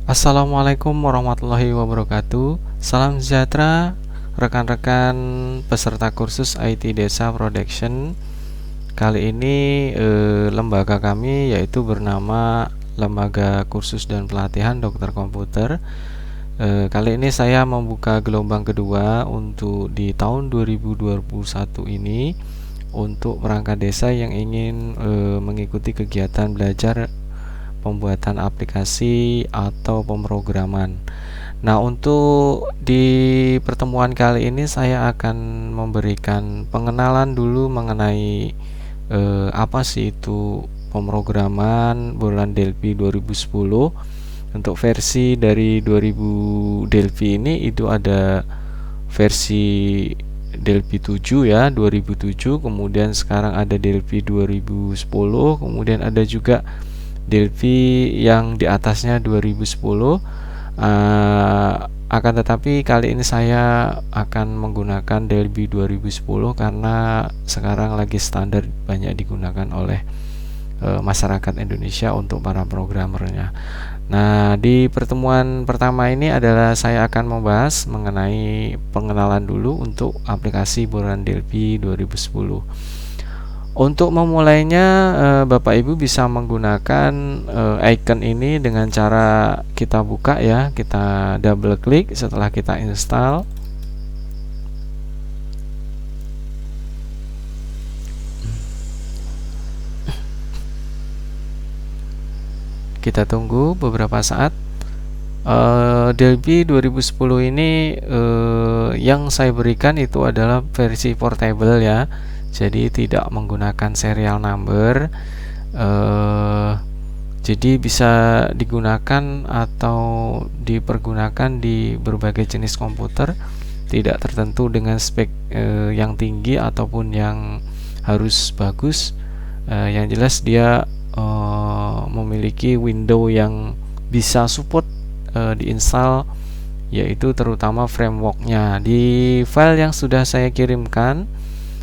Assalamualaikum warahmatullahi wabarakatuh. Salam sejahtera rekan-rekan peserta kursus IT Desa Production. Kali ini lembaga kami yaitu bernama Lembaga Kursus dan Pelatihan Dokter Komputer. Kali ini saya membuka gelombang kedua untuk di tahun 2021 ini untuk perangkat desa yang ingin mengikuti kegiatan belajar pembuatan aplikasi atau pemrograman. Nah, untuk di pertemuan kali ini saya akan memberikan pengenalan dulu mengenai apa sih itu pemrograman bulan Delphi 2010. Untuk versi dari 2000 Delphi ini itu ada versi Delphi 7 ya, 2007, kemudian sekarang ada Delphi 2010, kemudian ada juga Delphi yang di atasnya 2010. Akan tetapi kali ini saya akan menggunakan Delphi 2010 karena sekarang lagi standar banyak digunakan oleh masyarakat Indonesia untuk para programmernya. Nah, di pertemuan pertama ini adalah saya akan membahas mengenai pengenalan dulu untuk aplikasi bulan Delphi 2010. Untuk memulainya, Bapak Ibu bisa menggunakan icon ini dengan cara kita buka ya, kita double klik setelah kita install. Kita tunggu beberapa saat. Delphi 2010 ini yang saya berikan itu adalah versi portable ya. Jadi tidak menggunakan serial number, jadi bisa digunakan atau dipergunakan di berbagai jenis komputer, tidak tertentu dengan spek yang tinggi ataupun yang harus bagus. Yang jelas dia memiliki window yang bisa support diinstal, yaitu terutama frameworknya. Di file yang sudah saya kirimkan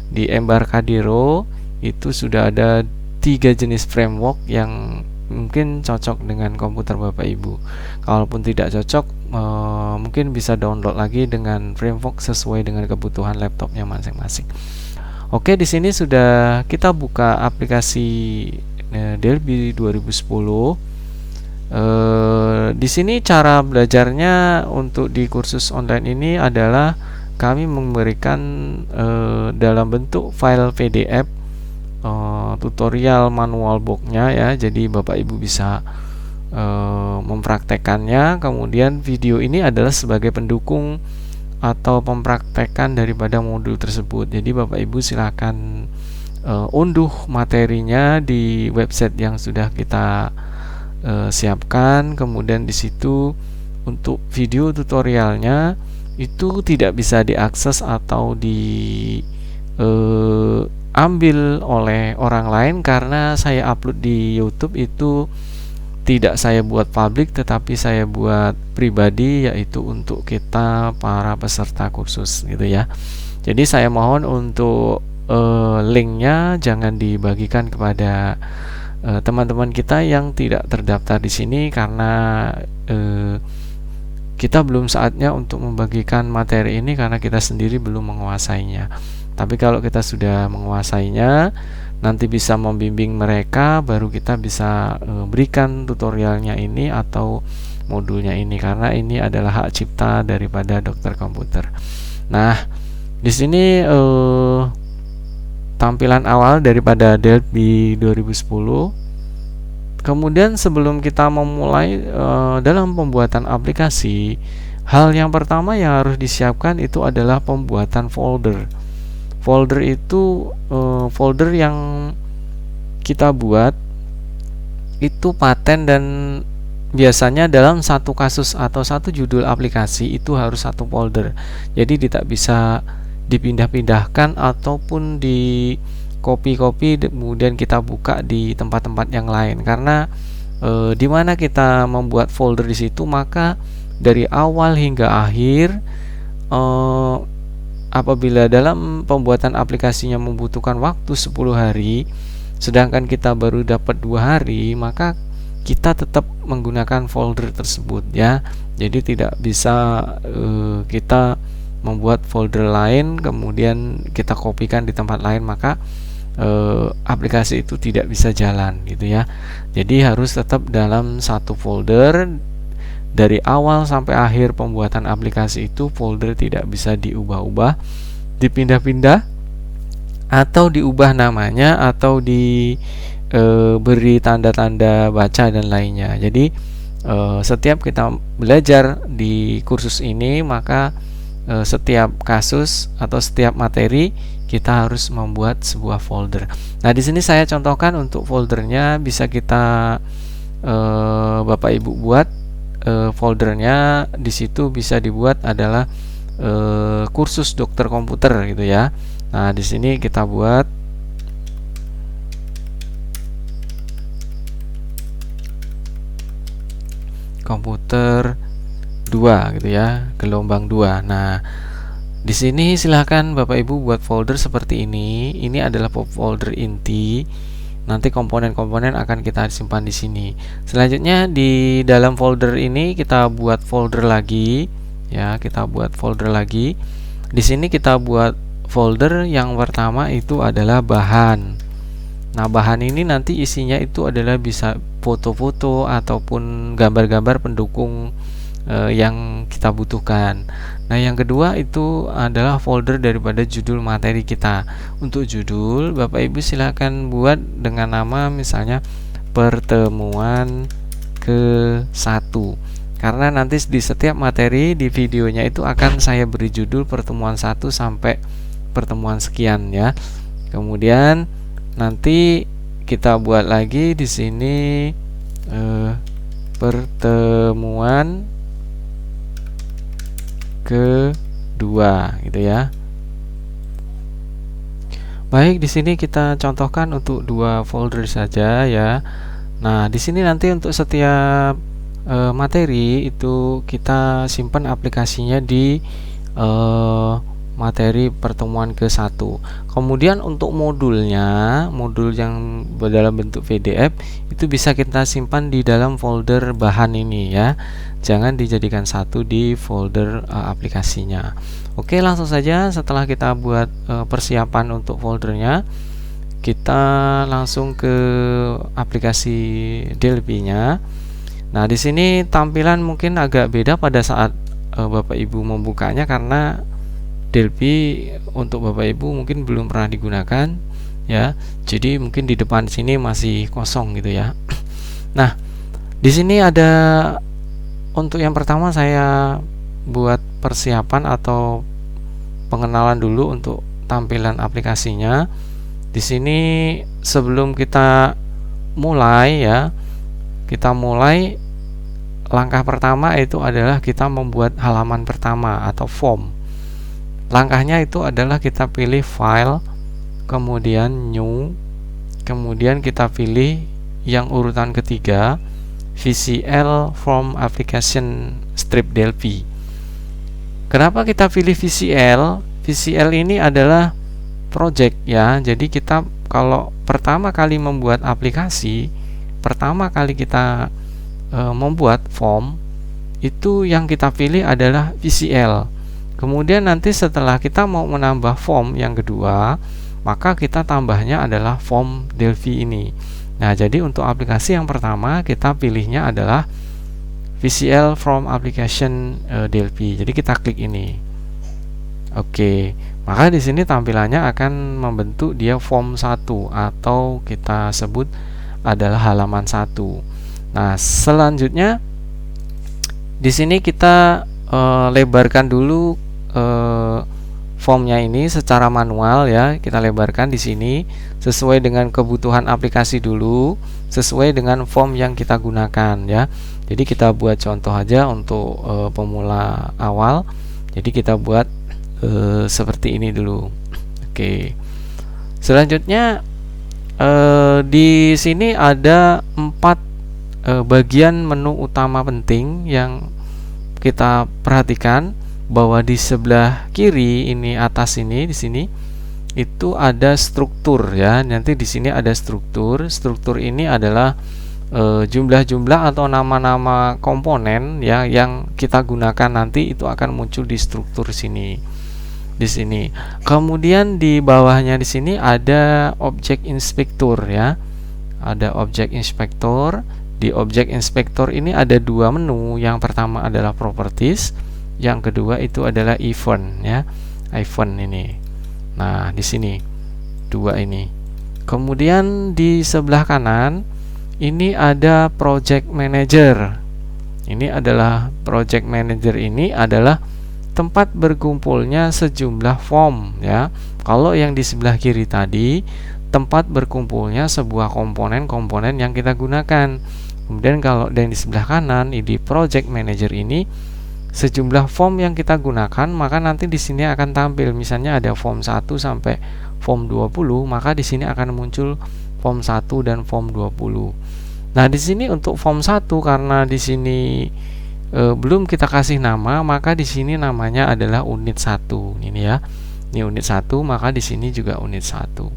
di Embarcadero itu sudah ada 3 jenis framework yang mungkin cocok dengan komputer Bapak Ibu. Kalaupun tidak cocok, mungkin bisa download lagi dengan framework sesuai dengan kebutuhan laptopnya masing-masing. Oke, di sini sudah kita buka aplikasi Delphi 2010. Di sini cara belajarnya untuk di kursus online ini adalah kami memberikan dalam bentuk file PDF tutorial manual booknya ya, jadi Bapak Ibu bisa mempraktekannya. Kemudian video ini adalah sebagai pendukung atau mempraktekkan daripada modul tersebut. Jadi Bapak Ibu silakan unduh materinya di website yang sudah kita siapkan. Kemudian di situ untuk video tutorialnya itu tidak bisa diakses atau diambil oleh orang lain karena saya upload di YouTube itu tidak saya buat publik tetapi saya buat pribadi, yaitu untuk kita para peserta kursus gitu ya. Jadi saya mohon untuk linknya jangan dibagikan kepada teman-teman kita yang tidak terdaftar di sini karena kita belum saatnya untuk membagikan materi ini karena kita sendiri belum menguasainya. Tapi kalau kita sudah menguasainya, nanti bisa membimbing mereka, baru kita bisa berikan tutorialnya ini atau modulnya ini, karena ini adalah hak cipta daripada dokter komputer. Nah, di sini tampilan awal daripada Delphi 2010. Kemudian sebelum kita memulai dalam pembuatan aplikasi, hal yang pertama yang harus disiapkan itu adalah pembuatan folder. Folder itu folder yang kita buat itu paten, dan biasanya dalam satu kasus atau satu judul aplikasi itu harus satu folder. Jadi tidak bisa dipindah-pindahkan ataupun di copy kemudian kita buka di tempat-tempat yang lain, karena di mana kita membuat folder di situ, maka dari awal hingga akhir apabila dalam pembuatan aplikasinya membutuhkan waktu 10 hari sedangkan kita baru dapat 2 hari, maka kita tetap menggunakan folder tersebut ya. Jadi tidak bisa kita membuat folder lain kemudian kita kopikan di tempat lain, maka aplikasi itu tidak bisa jalan gitu ya. Jadi harus tetap dalam satu folder dari awal sampai akhir pembuatan aplikasi itu. Folder tidak bisa diubah-ubah, dipindah-pindah, atau diubah namanya, atau beri tanda-tanda baca dan lainnya. Jadi setiap kita belajar di kursus ini, maka setiap kasus atau setiap materi kita harus membuat sebuah folder. Nah, di sini saya contohkan untuk foldernya bisa kita Bapak Ibu buat foldernya. Di situ bisa dibuat adalah kursus dokter komputer gitu ya. Nah, di sini kita buat komputer 2 gitu ya, gelombang 2. Nah, di sini silahkan Bapak Ibu buat folder seperti ini. Ini adalah folder inti. Nanti komponen-komponen akan kita simpan di sini. Selanjutnya di dalam folder ini kita buat folder lagi ya, kita buat folder lagi. Di sini kita buat folder yang pertama itu adalah bahan. Nah, bahan ini nanti isinya itu adalah bisa foto-foto ataupun gambar-gambar pendukung yang kita butuhkan. Nah, yang kedua itu adalah folder daripada judul materi kita. Untuk judul, Bapak Ibu silakan buat dengan nama misalnya pertemuan ke-1. Karena nanti di setiap materi di videonya itu akan saya beri judul pertemuan 1 sampai pertemuan sekian ya. Kemudian nanti kita buat lagi di sini pertemuan kedua gitu ya. Baik, di sini kita contohkan untuk 2 folder saja ya. Nah, di sini nanti untuk setiap materi itu kita simpan aplikasinya di materi pertemuan ke-1. Kemudian untuk modulnya, modul yang dalam bentuk PDF itu bisa kita simpan di dalam folder bahan ini ya. Jangan dijadikan satu di folder aplikasinya. Oke, langsung saja setelah kita buat persiapan untuk foldernya, kita langsung ke aplikasi Delphi-nya. Nah, di sini tampilan mungkin agak beda pada saat Bapak Ibu membukanya karena Delphi untuk Bapak Ibu mungkin belum pernah digunakan ya. Jadi mungkin di depan sini masih kosong gitu ya. Nah, di sini ada untuk yang pertama saya buat persiapan atau pengenalan dulu untuk tampilan aplikasinya. Di sini sebelum kita mulai ya, langkah pertama itu adalah kita membuat halaman pertama atau form. Langkahnya itu adalah kita pilih file, kemudian new, kemudian kita pilih yang urutan ketiga VCL from application strip Delphi. Kenapa kita pilih VCL? VCL ini adalah project ya. Jadi kita kalau pertama kali membuat aplikasi, pertama kali kita membuat form, itu yang kita pilih adalah VCL. Kemudian nanti setelah kita mau menambah form yang kedua, maka kita tambahnya adalah form Delphi ini. Nah, jadi untuk aplikasi yang pertama kita pilihnya adalah VCL from application Delphi. Jadi kita klik ini. Oke, maka di sini tampilannya akan membentuk dia form 1 atau kita sebut adalah halaman 1. Nah, selanjutnya di sini kita lebarkan dulu formnya ini secara manual ya. Kita lebarkan di sini sesuai dengan kebutuhan aplikasi dulu, sesuai dengan form yang kita gunakan ya. Jadi kita buat contoh aja untuk pemula awal. Jadi kita buat seperti ini dulu. Oke. Selanjutnya di sini ada 4 bagian menu utama penting yang kita perhatikan, bahwa di sebelah kiri ini atas ini di sini itu ada struktur ya. Nanti di sini ada struktur. Struktur ini adalah jumlah-jumlah atau nama-nama komponen ya yang kita gunakan nanti itu akan muncul di struktur sini. Di sini. Kemudian di bawahnya di sini ada objek inspektor ya. Ada objek inspektor. Di objek inspektor ini ada dua menu. Yang pertama adalah properties, yang kedua itu adalah event ya. Event ini. Nah, di sini dua ini. Kemudian di sebelah kanan ini ada project manager. Ini adalah project manager, ini adalah tempat berkumpulnya sejumlah form ya. Kalau yang di sebelah kiri tadi tempat berkumpulnya sebuah komponen-komponen yang kita gunakan. Kemudian kalau yang di sebelah kanan di project manager ini sejumlah form yang kita gunakan, maka nanti di sini akan tampil misalnya ada form 1 sampai form 20, maka di sini akan muncul form 1 dan form 20. Nah, di sini untuk form 1 karena di sini belum kita kasih nama, maka di sini namanya adalah unit 1. Ini ya. Ini unit 1, maka di sini juga unit 1.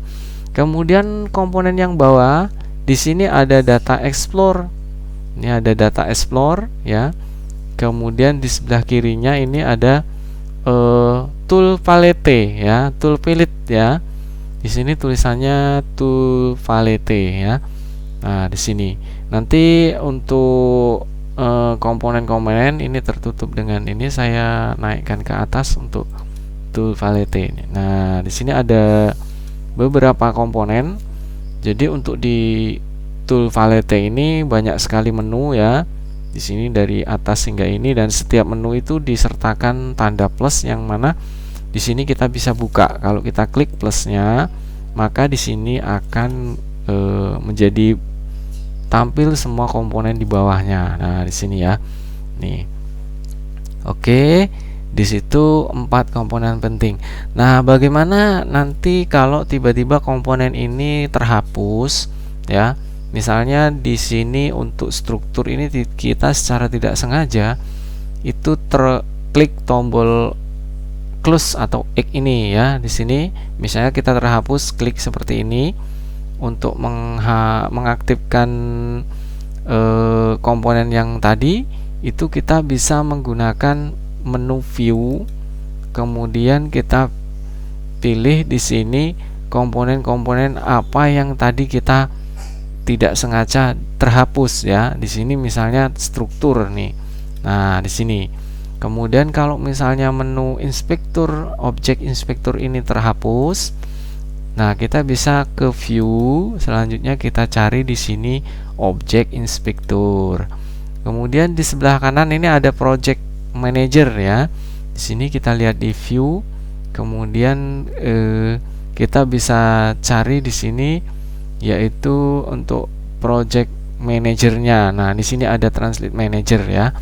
Kemudian komponen yang bawah, di sini ada data explore. Ini ada data explore ya. Kemudian di sebelah kirinya ini ada tool palette ya, tool palette ya. Di sini tulisannya tool palette ya. Nah, di sini. Nanti untuk komponen-komponen ini tertutup dengan ini, saya naikkan ke atas untuk tool palette ini. Nah, di sini ada beberapa komponen. Jadi untuk di tool palette ini banyak sekali menu ya. Di sini dari atas hingga ini, dan setiap menu itu disertakan tanda plus yang mana di sini kita bisa buka. Kalau kita klik plusnya, maka di sini akan menjadi tampil semua komponen di bawahnya. Nah, di sini ya. Nih. Oke, di situ 4 komponen penting. Nah, bagaimana nanti kalau tiba-tiba komponen ini terhapus ya? Misalnya di sini untuk struktur ini kita secara tidak sengaja itu terklik tombol close atau X ini ya. Di sini misalnya kita terhapus, klik seperti ini. Untuk mengaktifkan komponen yang tadi itu kita bisa menggunakan menu view, kemudian kita pilih di sini komponen-komponen apa yang tadi kita tidak sengaja terhapus ya. Di sini misalnya struktur nih. Nah, di sini. Kemudian kalau misalnya menu inspektur, objek inspektur ini terhapus, nah, kita bisa ke view, selanjutnya kita cari di sini objek inspektur. Kemudian di sebelah kanan ini ada project manager ya. Di sini kita lihat di view, kemudian kita bisa cari di sini yaitu untuk project manajernya. Nah, di sini ada translate manager ya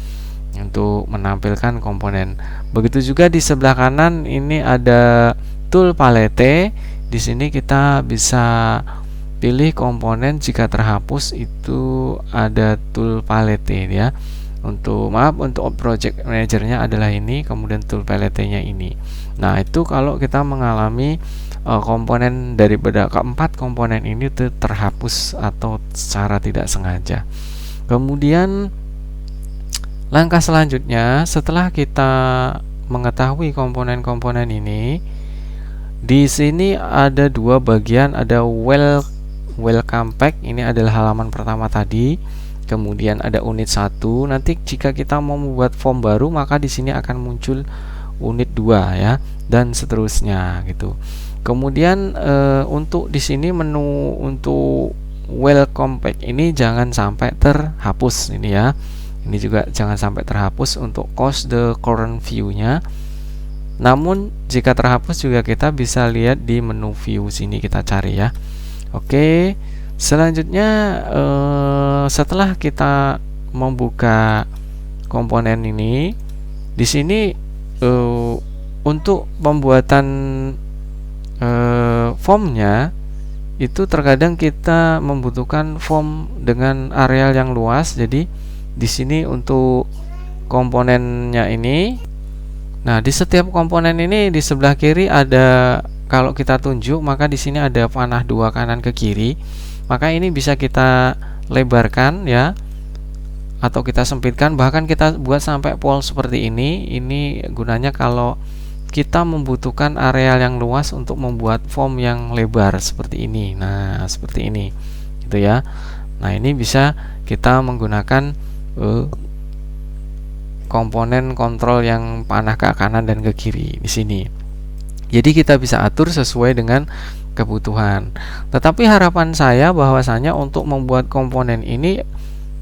untuk menampilkan komponen. Begitu juga di sebelah kanan ini ada tool palette. Di sini kita bisa pilih komponen, jika terhapus itu ada tool palette ya. Untuk project manajernya adalah ini, kemudian tool palette-nya ini. Nah, itu kalau kita mengalami komponen daripada keempat komponen ini terhapus atau secara tidak sengaja. Kemudian langkah selanjutnya setelah kita mengetahui komponen-komponen ini, di sini ada dua bagian, ada welcome pack, ini adalah halaman pertama tadi. Kemudian ada unit 1. Nanti jika kita mau membuat form baru, maka di sini akan muncul unit 2 ya, dan seterusnya gitu. Kemudian untuk di sini menu untuk welcome pack ini jangan sampai terhapus ini ya. Ini juga jangan sampai terhapus untuk close the current view-nya. Namun jika terhapus juga kita bisa lihat di menu view sini, kita cari ya. Oke, selanjutnya setelah kita membuka komponen ini, di sini untuk pembuatan formnya itu terkadang kita membutuhkan form dengan areal yang luas. Jadi di sini untuk komponennya ini, nah di setiap komponen ini di sebelah kiri ada, kalau kita tunjuk maka di sini ada panah 2 kanan ke kiri, maka ini bisa kita lebarkan ya, atau kita sempitkan, bahkan kita buat sampai pol seperti ini. Ini gunanya kalau kita membutuhkan areal yang luas untuk membuat form yang lebar seperti ini. Nah, seperti ini gitu ya. Nah, ini bisa kita menggunakan komponen kontrol yang panah ke kanan dan ke kiri di sini. Jadi kita bisa atur sesuai dengan kebutuhan. Tetapi harapan saya bahwasanya untuk membuat komponen ini,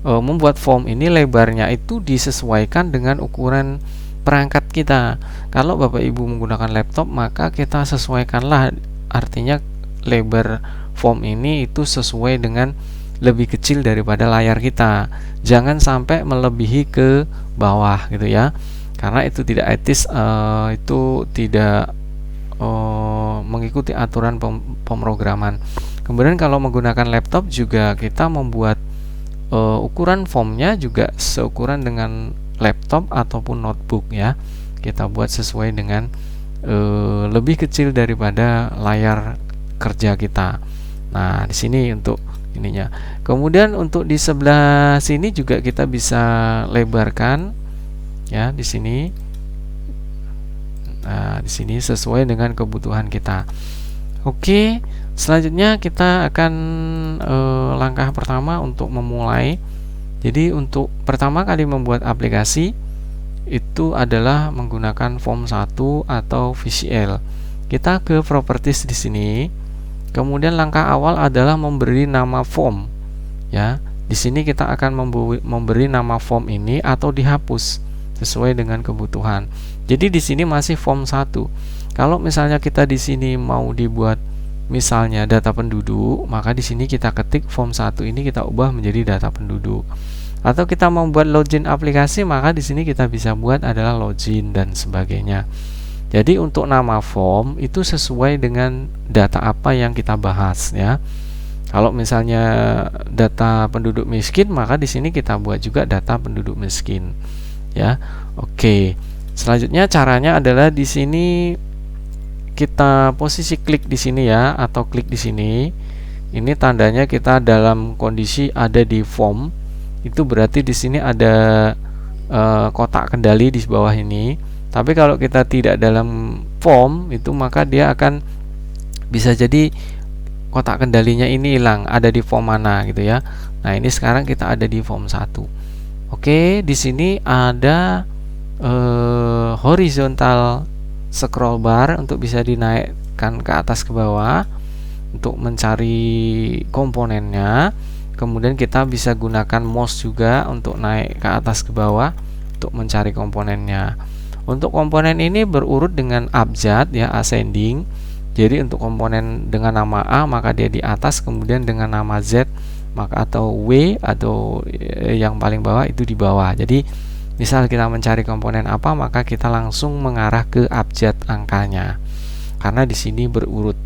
membuat form ini, lebarnya itu disesuaikan dengan ukuran perangkat kita. Kalau Bapak Ibu menggunakan laptop, maka kita sesuaikanlah, artinya lebar form ini itu sesuai dengan lebih kecil daripada layar kita. Jangan sampai melebihi ke bawah gitu ya, karena itu tidak etis, itu tidak mengikuti aturan pemrograman. Kemudian kalau menggunakan laptop juga kita membuat ukuran formnya juga seukuran dengan laptop ataupun notebook ya. Kita buat sesuai dengan lebih kecil daripada layar kerja kita. Nah, di sini untuk ininya. Kemudian untuk di sebelah sini juga kita bisa lebarkan ya, di sini. Nah, di sini sesuai dengan kebutuhan kita. Oke, selanjutnya kita akan langkah pertama untuk memulai. Jadi untuk pertama kali membuat aplikasi itu adalah menggunakan form 1 atau VCL. Kita ke properties di sini. Kemudian langkah awal adalah memberi nama form. Ya, di sini kita akan memberi nama form ini atau dihapus sesuai dengan kebutuhan. Jadi di sini masih form 1. Kalau misalnya kita di sini mau dibuat misalnya data penduduk, maka di sini kita ketik form 1 ini kita ubah menjadi data penduduk. Atau kita membuat login aplikasi, maka di sini kita bisa buat adalah login dan sebagainya. Jadi untuk nama form itu sesuai dengan data apa yang kita bahas ya. Kalau misalnya data penduduk miskin, maka di sini kita buat juga data penduduk miskin. Ya. Oke. Selanjutnya caranya adalah di sini kita posisi klik di sini ya, atau klik di sini. Ini tandanya kita dalam kondisi ada di form. Itu berarti di sini ada kotak kendali di bawah ini. Tapi kalau kita tidak dalam form itu, maka dia akan bisa jadi kotak kendalinya ini hilang, ada di form mana gitu ya. Nah, ini sekarang kita ada di form 1. Oke, di sini ada horizontal scroll bar untuk bisa dinaikkan ke atas ke bawah untuk mencari komponennya. Kemudian kita bisa gunakan mouse juga untuk naik ke atas ke bawah untuk mencari komponennya. Untuk komponen ini berurut dengan abjad ya, ascending. Jadi untuk komponen dengan nama A maka dia di atas, kemudian dengan nama Z maka atau W atau yang paling bawah itu di bawah. Jadi misal kita mencari komponen apa, maka kita langsung mengarah ke abjad angkanya karena di sini berurut.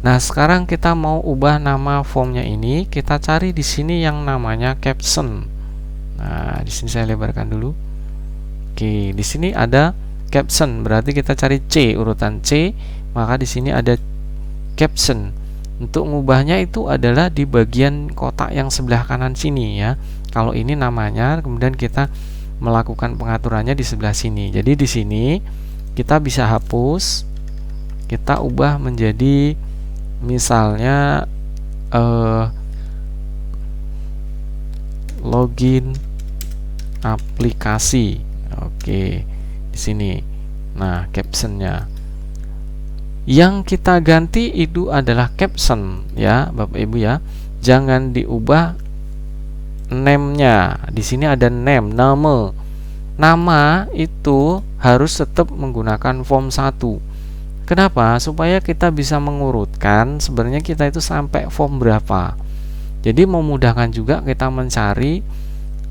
Nah, sekarang kita mau ubah nama formnya ini, kita cari di sini yang namanya caption. Nah, di sini saya lebarkan dulu. Oke, di sini ada caption, berarti kita cari C, urutan C, maka di sini ada caption. Untuk mengubahnya itu adalah di bagian kotak yang sebelah kanan sini ya. Kalau ini namanya, kemudian kita melakukan pengaturannya di sebelah sini. Jadi di sini kita bisa hapus, kita ubah menjadi misalnya login aplikasi. Oke, di sini. Nah, captionnya yang kita ganti itu adalah caption ya, Bapak Ibu ya. Jangan diubah name-nya. Di sini ada name, nama. Nama itu harus tetap menggunakan form 1. Kenapa? Supaya kita bisa mengurutkan sebenarnya kita itu sampai form berapa. Jadi memudahkan juga kita mencari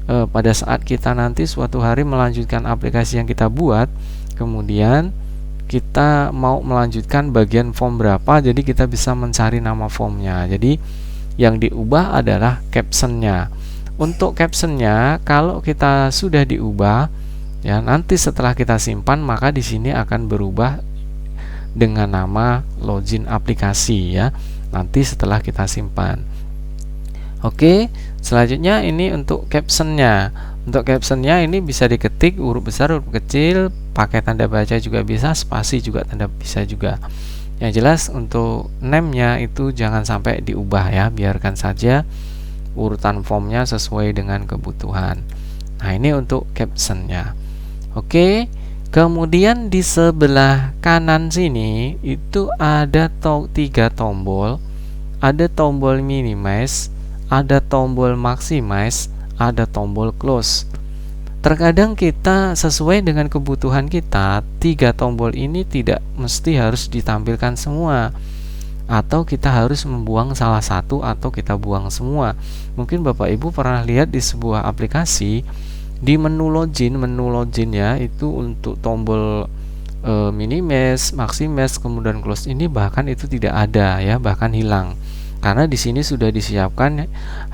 pada saat kita nanti suatu hari melanjutkan aplikasi yang kita buat, kemudian kita mau melanjutkan bagian form berapa, jadi kita bisa mencari nama formnya. Jadi yang diubah adalah captionnya. Untuk captionnya, kalau kita sudah diubah, ya nanti setelah kita simpan, maka di sini akan berubah dengan nama login aplikasi ya. Nanti setelah kita simpan. Oke, selanjutnya ini untuk captionnya. Untuk captionnya ini bisa diketik huruf besar, huruf kecil, pakai tanda baca juga bisa, spasi juga tanda bisa juga. Yang jelas untuk name-nya itu jangan sampai diubah ya, biarkan saja urutan formnya sesuai dengan kebutuhan. Nah, ini untuk captionnya. Oke, kemudian di sebelah kanan sini itu ada 3 tombol. Ada tombol minimize, ada tombol maximize, ada tombol close. Terkadang kita sesuai dengan kebutuhan kita, 3 tombol ini tidak mesti harus ditampilkan semua, atau kita harus membuang salah satu atau kita buang semua. Mungkin Bapak Ibu pernah lihat di sebuah aplikasi di menu login ya, itu untuk tombol minimize, maximize, kemudian close ini bahkan itu tidak ada ya, bahkan hilang. Karena di sini sudah disiapkan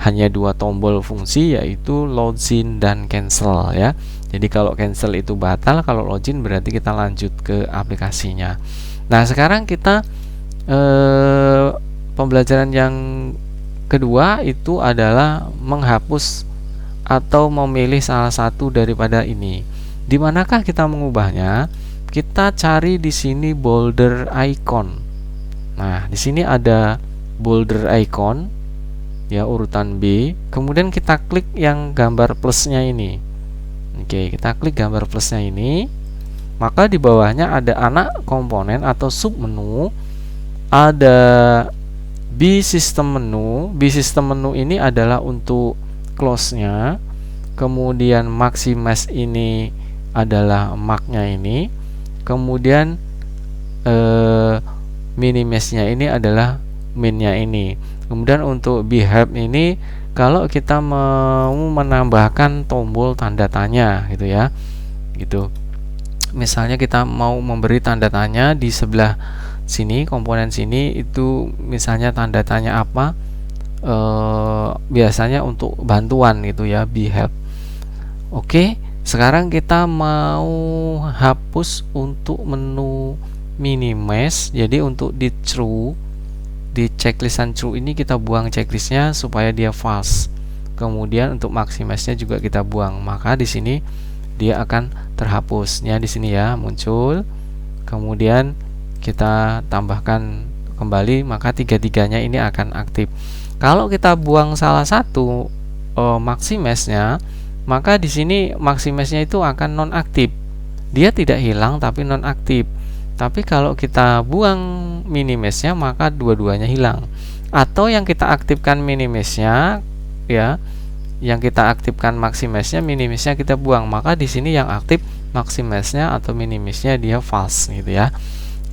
hanya 2 tombol fungsi, yaitu login dan cancel ya. Jadi kalau cancel itu batal, kalau login berarti kita lanjut ke aplikasinya. Nah, sekarang kita pembelajaran yang kedua itu adalah menghapus atau memilih salah satu daripada ini. Di manakah kita mengubahnya? Kita cari di sini boulder icon. Nah, di sini ada boulder icon ya, urutan B. Kemudian kita klik yang gambar plusnya ini. Oke, kita klik gambar plusnya ini. Maka di bawahnya ada anak komponen atau sub menu. Ada B system menu. B system menu ini adalah untuk close-nya. Kemudian maximize ini adalah mark-nya ini. Kemudian minimize-nya ini adalah min-nya ini. Kemudian untuk behave ini kalau kita mau menambahkan tombol tanda tanya gitu ya. Gitu. Misalnya kita mau memberi tanda tanya di sebelah sini, komponen sini itu misalnya tanda tanya apa? Biasanya untuk bantuan gitu ya, behave. Oke, sekarang kita mau hapus untuk menu minimize. Jadi untuk di true, di checklistan true ini kita buang checklistnya supaya dia false. Kemudian untuk maximize-nya juga kita buang. Maka di sini dia akan terhapusnya di sini ya, muncul. Kemudian kita tambahkan kembali, maka tiga-tiganya ini akan aktif. Kalau kita buang salah satu maximize-nya, maka di sini maximize-nya itu akan non-aktif. Dia tidak hilang tapi non-aktif. Tapi kalau kita buang minimize-nya, maka dua-duanya hilang. Atau yang kita aktifkan minimize-nya ya, yang kita aktifkan maximize-nya, minimize-nya kita buang. Maka di sini yang aktif maximize-nya atau minimize-nya dia false gitu ya.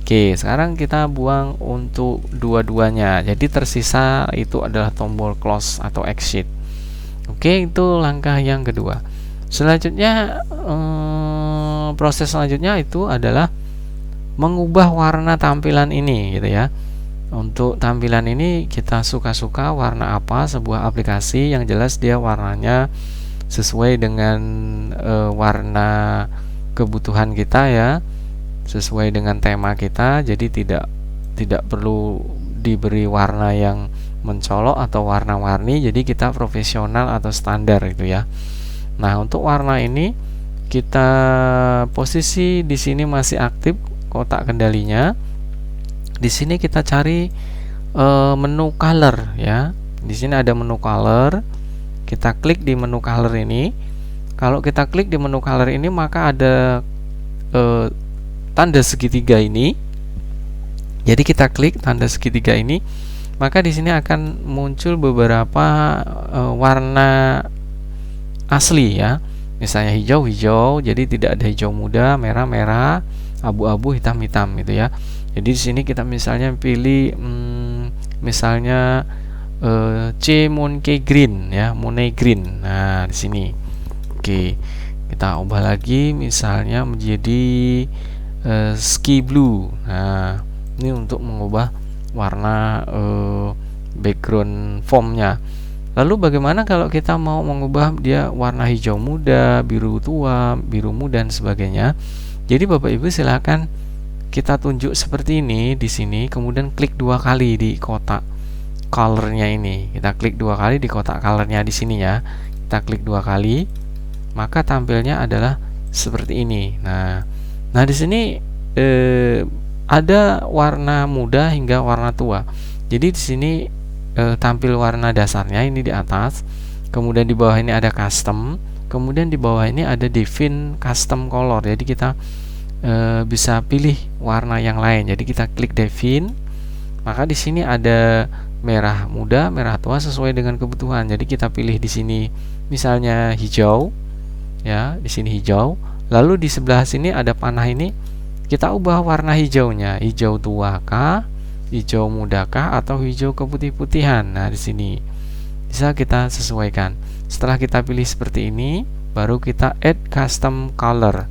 Oke, sekarang kita buang untuk dua-duanya. Jadi tersisa itu adalah tombol close atau exit. Oke, itu langkah yang kedua. Selanjutnya proses selanjutnya itu adalah mengubah warna tampilan ini gitu ya. Untuk tampilan ini kita suka-suka warna apa sebuah aplikasi, yang jelas dia warnanya sesuai dengan warna kebutuhan kita ya, sesuai dengan tema kita. Jadi tidak perlu diberi warna yang mencolok atau warna-warni. Jadi kita profesional atau standar gitu ya. Nah, untuk warna ini kita posisi di sini masih aktif kotak kendalinya. Di sini kita cari menu color ya. Di sini ada menu color. Kita klik di menu color ini. Kalau kita klik di menu color ini, maka ada tanda segitiga ini. Jadi kita klik tanda segitiga ini, maka di sini akan muncul beberapa warna asli ya. Misalnya hijau-hijau, jadi tidak ada hijau muda, merah-merah, abu-abu, hitam-hitam gitu ya. Jadi di sini kita misalnya pilih misalnya C Monkey Green ya, Money Green. Nah, di sini. Oke. Kita ubah lagi misalnya menjadi Sky Blue. Nah, ini untuk mengubah warna background formnya. Lalu bagaimana kalau kita mau mengubah dia warna hijau muda, biru tua, biru muda dan sebagainya? Jadi Bapak Ibu silakan kita tunjuk seperti ini di sini, kemudian klik 2 kali di kotak. colornya ini. Kita klik 2 kali di kotak colornya di sini ya. Kita klik 2 kali, maka tampilnya adalah seperti ini. Nah di sini ada warna muda hingga warna tua. Jadi di sini tampil warna dasarnya ini di atas, kemudian di bawah ini ada custom, kemudian di bawah ini ada define custom color. Jadi kita bisa pilih warna yang lain. Jadi kita klik define, maka di sini ada merah muda, merah tua sesuai dengan kebutuhan. Jadi kita pilih di sini misalnya hijau, ya di sini hijau. Lalu di sebelah sini ada panah ini, kita ubah warna hijaunya, hijau tua kah, hijau muda kah, atau hijau keputih-putihan. Nah di sini bisa kita sesuaikan. Setelah kita pilih seperti ini, baru kita add custom color,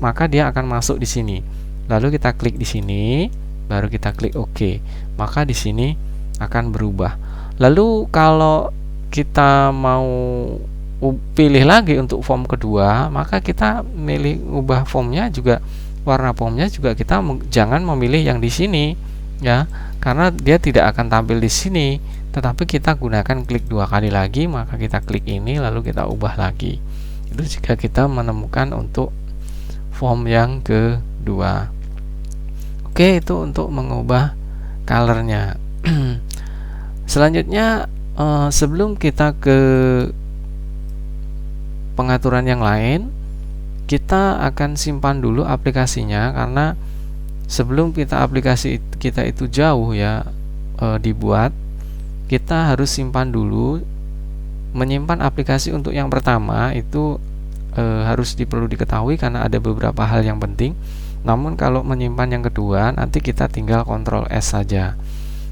maka dia akan masuk di sini. Lalu kita klik di sini, baru kita klik OK, maka di sini akan berubah. Lalu kalau kita mau pilih lagi untuk form kedua, maka kita milih ubah formnya juga, warna formnya juga kita jangan memilih yang di sini ya, karena dia tidak akan tampil di sini, tetapi kita gunakan klik 2 kali lagi, maka kita klik ini lalu kita ubah lagi. Itu jika kita menemukan untuk form yang kedua. Oke, itu untuk mengubah colornya. Selanjutnya sebelum kita ke pengaturan yang lain, kita akan simpan dulu aplikasinya, karena sebelum aplikasi kita itu jauh ya dibuat, kita harus simpan dulu. Menyimpan aplikasi untuk yang pertama itu harus perlu diketahui karena ada beberapa hal yang penting. Namun kalau menyimpan yang kedua, nanti kita tinggal Ctrl S saja.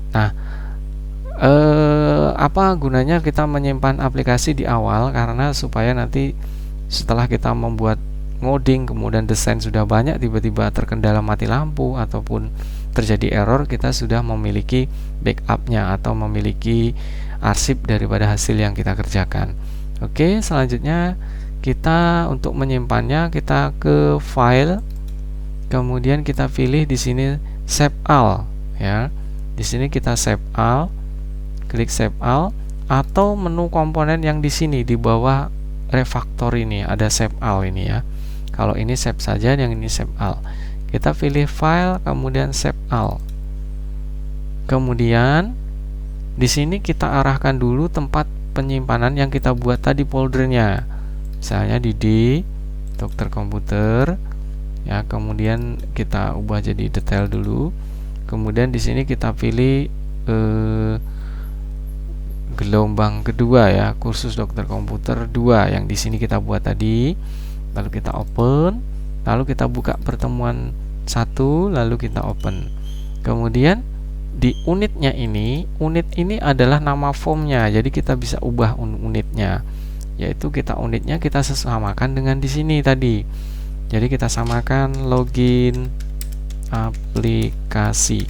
Nah, apa gunanya kita menyimpan aplikasi di awal? Karena supaya nanti setelah kita membuat ngoding, kemudian desain sudah banyak, tiba-tiba terkendala mati lampu ataupun terjadi error, kita sudah memiliki backupnya atau memiliki arsip daripada hasil yang kita kerjakan. Oke, selanjutnya kita untuk menyimpannya, kita ke file, kemudian kita pilih di sini save all ya. Di sini kita save all, klik save all, atau menu komponen yang di sini di bawah refactor ini ada save all ini ya. Kalau ini save saja, yang ini save all. Kita pilih file, kemudian save all. Kemudian di sini kita arahkan dulu tempat penyimpanan yang kita buat tadi foldernya. Misalnya di D, dokter komputer ya, kemudian kita ubah jadi detail dulu. Kemudian di sini kita pilih gelombang kedua ya, kursus dokter komputer 2 yang di sini kita buat tadi. Lalu kita open, lalu kita buka pertemuan 1, lalu kita open. Kemudian di unitnya ini, unit ini adalah nama formnya, jadi kita bisa ubah unitnya, yaitu unitnya kita samakan dengan di sini tadi. Jadi kita samakan login aplikasi.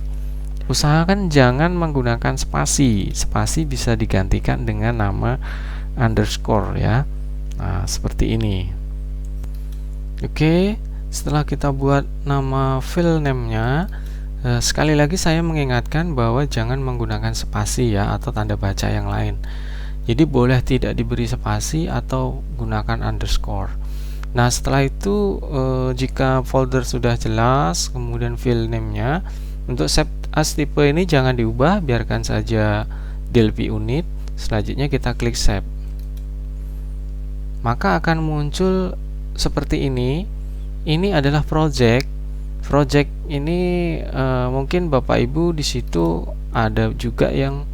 Usahakan jangan menggunakan spasi. Spasi bisa digantikan dengan nama underscore ya. Nah, seperti ini. Oke, setelah kita buat nama file name-nya, sekali lagi saya mengingatkan bahwa jangan menggunakan spasi ya, atau tanda baca yang lain. Jadi boleh tidak diberi spasi atau gunakan underscore. Nah, setelah itu jika folder sudah jelas, kemudian file name-nya, untuk save as type ini jangan diubah, biarkan saja Delphi unit. Selanjutnya kita klik save. Maka akan muncul seperti ini. Ini adalah project. Project ini mungkin Bapak Ibu di situ ada juga yang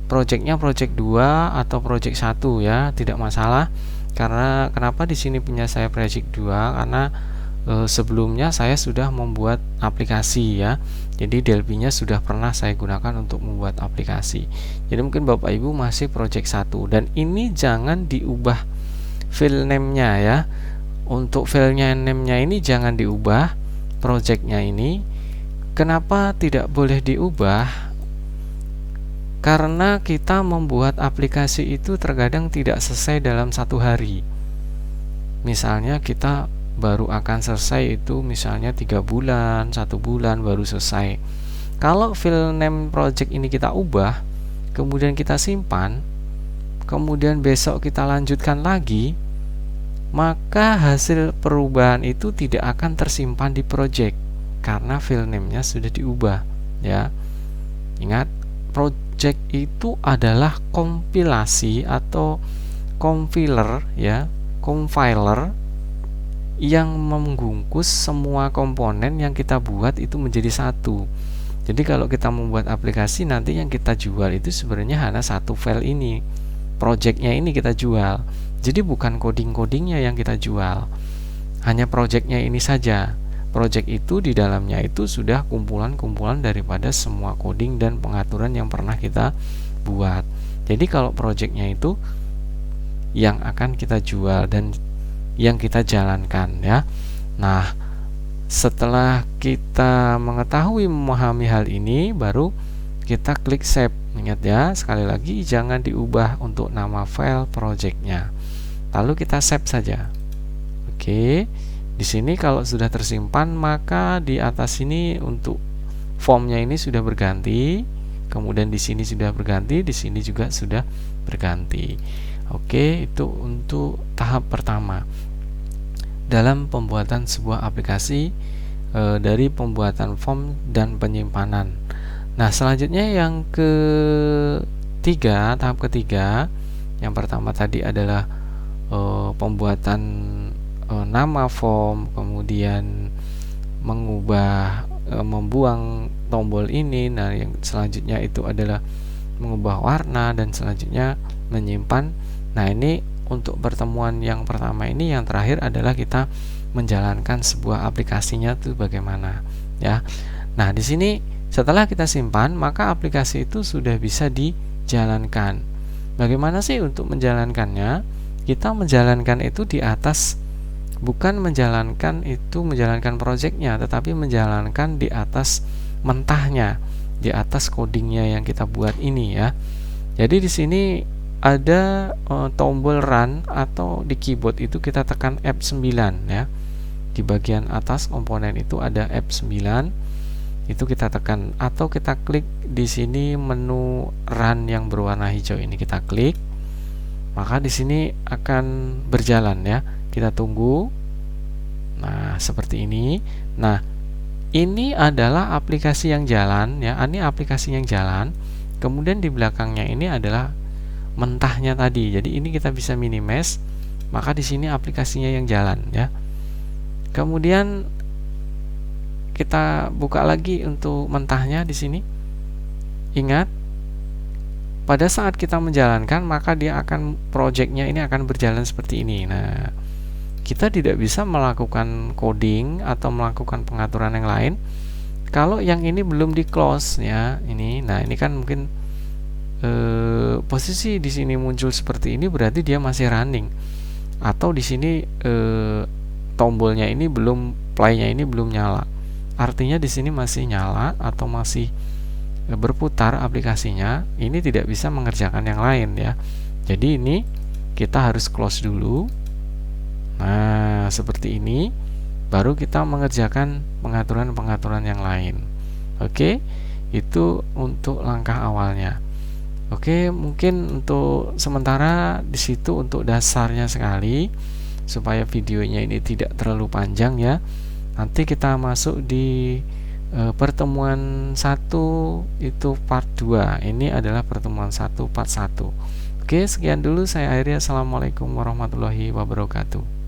projectnya project 2 atau project 1 ya, tidak masalah. Karena kenapa di sini punya saya project 2? Karena sebelumnya saya sudah membuat aplikasi ya. Jadi Delphi-nya sudah pernah saya gunakan untuk membuat aplikasi. Jadi mungkin Bapak Ibu masih project 1, dan ini jangan diubah file name-nya ya. Untuk file name-nya ini jangan diubah, project-nya ini. Kenapa tidak boleh diubah? Karena kita membuat aplikasi itu terkadang tidak selesai dalam 1 hari. Misalnya kita baru akan selesai itu misalnya 3 bulan, 1 bulan baru selesai. Kalau file name project ini kita ubah, kemudian kita simpan, kemudian besok kita lanjutkan lagi, maka hasil perubahan itu tidak akan tersimpan di project karena file name-nya sudah diubah, ya. Ingat, project itu adalah kompilasi atau compiler, ya, compiler yang membungkus semua komponen yang kita buat itu menjadi satu. Jadi kalau kita membuat aplikasi, nanti yang kita jual itu sebenarnya hanya satu file ini, projectnya ini kita jual. Jadi bukan coding-codingnya yang kita jual, hanya projectnya ini saja. Project itu di dalamnya itu sudah kumpulan-kumpulan daripada semua coding dan pengaturan yang pernah kita buat. Jadi kalau projectnya itu yang akan kita jual dan yang kita jalankan, ya. Nah, setelah kita mengetahui memahami hal ini, baru kita klik save. Ingat ya, sekali lagi jangan diubah untuk nama file projectnya. Lalu kita save saja. Oke, di sini kalau sudah tersimpan, maka di atas ini untuk formnya ini sudah berganti. Kemudian di sini sudah berganti, di sini juga sudah berganti. Oke, itu untuk tahap pertama dalam pembuatan sebuah aplikasi dari pembuatan form dan penyimpanan. Nah, selanjutnya yang ketiga, tahap ketiga, yang pertama tadi adalah pembuatan nama form, kemudian mengubah, membuang tombol ini. Nah, yang selanjutnya itu adalah mengubah warna dan selanjutnya menyimpan. Nah, ini untuk pertemuan yang pertama ini, yang terakhir adalah kita menjalankan sebuah aplikasinya itu bagaimana, ya. Nah, di sini setelah kita simpan, maka aplikasi itu sudah bisa dijalankan. Bagaimana sih untuk menjalankannya? Kita menjalankan itu di atas, bukan menjalankan projectnya, tetapi menjalankan di atas mentahnya, di atas codingnya yang kita buat ini, ya. Jadi di sini ada tombol run, atau di keyboard itu kita tekan F9, ya. Di bagian atas komponen itu ada F9, itu kita tekan, atau kita klik di sini menu run yang berwarna hijau ini, kita klik, maka di sini akan berjalan, ya. Kita tunggu. Nah, seperti ini. Nah, ini adalah aplikasi yang jalan, ya. Ini aplikasi yang jalan. Kemudian di belakangnya ini adalah mentahnya tadi. Jadi ini kita bisa minimize, maka di sini aplikasinya yang jalan, ya. Kemudian kita buka lagi untuk mentahnya di sini. Ingat, pada saat kita menjalankan, maka dia akan, projectnya ini akan berjalan seperti ini. Nah, kita tidak bisa melakukan coding atau melakukan pengaturan yang lain kalau yang ini belum di close, ya. Ini, nah ini kan mungkin posisi di sini muncul seperti ini, berarti dia masih running. Atau di sini tombolnya ini belum, playnya ini belum nyala, artinya di sini masih nyala atau masih berputar aplikasinya. Ini tidak bisa mengerjakan yang lain, ya. Jadi ini kita harus close dulu. Nah, seperti ini baru kita mengerjakan pengaturan-pengaturan yang lain. Oke, itu untuk langkah awalnya. Oke, mungkin untuk sementara di situ untuk dasarnya sekali, supaya videonya ini tidak terlalu panjang, ya. Nanti kita masuk di pertemuan 1 itu part 2. Ini adalah pertemuan 1 part 1. Oke, sekian dulu, saya akhiri. Assalamualaikum warahmatullahi wabarakatuh.